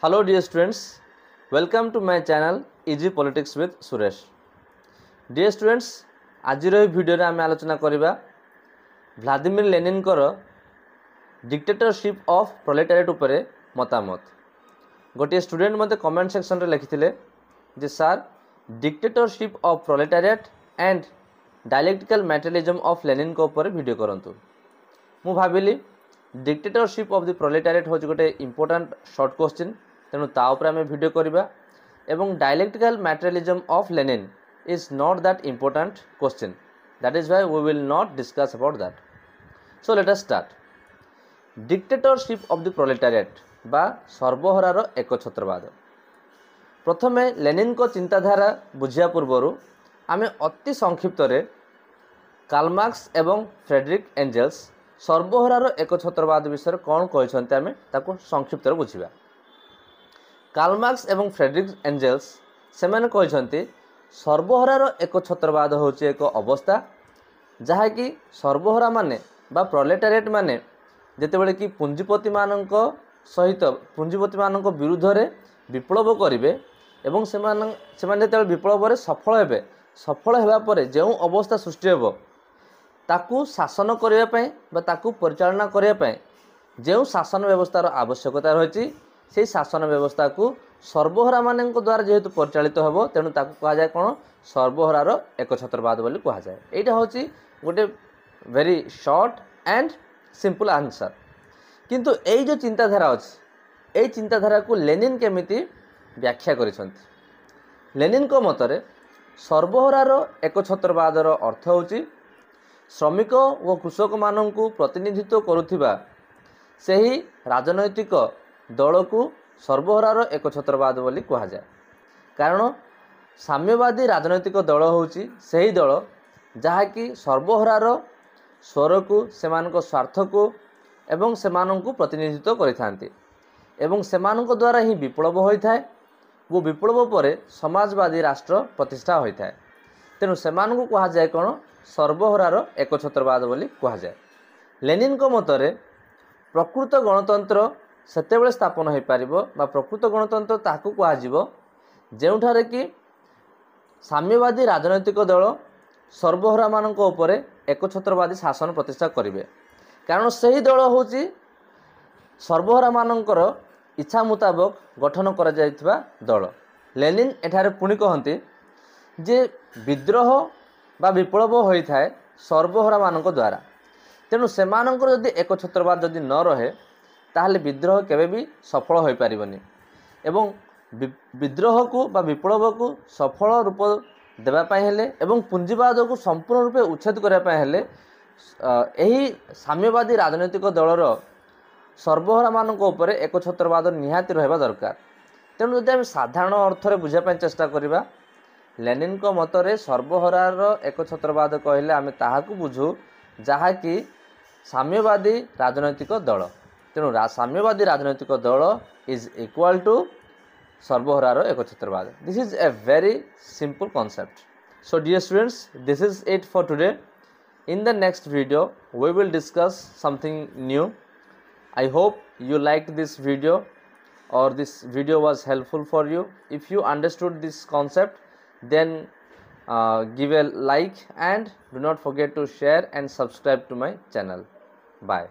Hello dear students, welcome to my channel Easy Politics with Suresh. Dear students, आजिर एही video रे आमे आलोचना करिबा व्लादिमिर लेनिन कर डिक्टेटरशिप ऑफ प्रोलेटारिएट उपरे मतामत। गोटे स्टूडेंट मते कमेंट सेक्शन रे लिखिथिले जे sir dictatorship of proletariat and dialectical materialism of Lenin को ऊपर वीडियो करंतु। मु भाबिली डिक्टेटरशिप ऑफ द प्रोलेटारिएट होची गोटे इंपोर्टेंट शॉर्ट क्वेश्चन, तेणु ता ऊपर आमे वीडियो करिबा एवं dialectical materialism of Lenin is not that important question, that is why we will not discuss about that. So let us start. Dictatorship of the proletariat बा सर्वहरार एकछत्रवाद। प्रथमे लेनिन को चिंताधारा बुझिया पूर्वरु आमे अति संक्षिप्त रे कार्ल मार्क्स एवं फ्रेडरिक एंजेल्स सर्वहरार एकछत्रवाद विषय कौन कहते आमे ताको संक्षिप्त रे बुझिबा। कार्ल मार्क्स एवं फ्रेडरिक एंजेल्स से माने कहते सर्वहरार एकछत्रवाद होची एक अवस्था जहाँकि सर्वहरा माने बा प्रोलेटारिएट माने जेतेबेले कि पुंजीपति मानक सहित पुंजीपति मानक विरुद्ध रे विप्लव करिवे एवं सेमान जेतेबेले विप्लव रे सफल हेबे, सफल हेबा परे जेउ अवस्था सृष्टि हेबो ताकू शासन करिया पय बा ताकू परिचालना करिया पय जेउ शासन व्यवस्थार आवश्यकता रहिछि से शासन व्यवस्था को सर्वहरा मानक द्वारा जेहेतु परिचालित हेबो तेणु ताकू कहा जाय कोन सर्वहरार एकछत्रवाद बोली कहा जाय। एटा होची गोटे very short and simple answer. किंतु एई जो चिंताधारा अछि एई चिंताधारा को लेनिन केमिति व्याख्या करिसंती। लेनिन को मतरे सर्वहरार एकछत्रवादर अर्थ होची श्रमिक व कृषक माननकु प्रतिनिधित्व करुथिबा सेही राजनैतिक दल को सर्वहरार एकछत्रवाद बोली कहा जाए। कारण साम्यवादी राजनैतिक दल होची सही दल जहाँकि सर्वहरार स्वर को सेमानक स्वार्थ को एवं सेमानकु प्रतिनिधित्व करिथांती एवं सेमानक द्वारा ही विप्लव होइथाय वो विप्लव परे समाजवादी राष्ट्र प्रतिष्ठा होइथाय। तेणु सेमानकु कहा जाए कोन सर्वहरार एकछत्रवाद बोली कहा जाए। लेनिन को मतरे प्रकृत गणतंत्र सेतेबेले स्थापन हो पारिबो बा प्रकृत गणतंत्र ताकू कहाजिबो जेउठारे कि साम्यवादी राजनैतिक दल सर्वहरा मानक उपरे एकछत्रवादी शासन प्रतिष्ठा करिवे। कारण सही दल होची सर्वहरा मानकर इच्छा मुताबक गठन करा जायथिबा दल। लेनिन एठारे पुणी कहंती जे विद्रोह बा विप्लव होई थाए सर्वहरा मानक द्वारा, तेणु सेमानकर जदि एकछत्रवाद जदि न रहे ताहले विद्रोह केबे भी सफल हो पारिबनी एवं विद्रोह को बा विप्लव को सफल रूप देबा पय हेले एवं पुंजीवाद को संपूर्ण रूपे उच्छेद करबा पय हेले एही साम्यवादी राजनैतिक दलर सर्वहरा मानक उपरे एकछत्रवाद निहाती रहबा दरकार। तेणु जदि हम साधारण अर्थ रे बुझा पय चेष्टा करिबा लेनिन को मतरे सर्वहरार एकछत्रवाद कहले आमे ताहाकू बुझू जहा कि साम्यवादी राजनैतिक दल। तेणु साम्यवादी राजनैतिक दल इज इक्वल टू सर्वहरार एकछत्रवाद। This is a very simple concept. So dear students, this is it for today. In the next video we will discuss something new. I hope you liked this video or this video was helpful for you. If you understood this concept then give a like and do not forget to share and subscribe to my channel. Bye.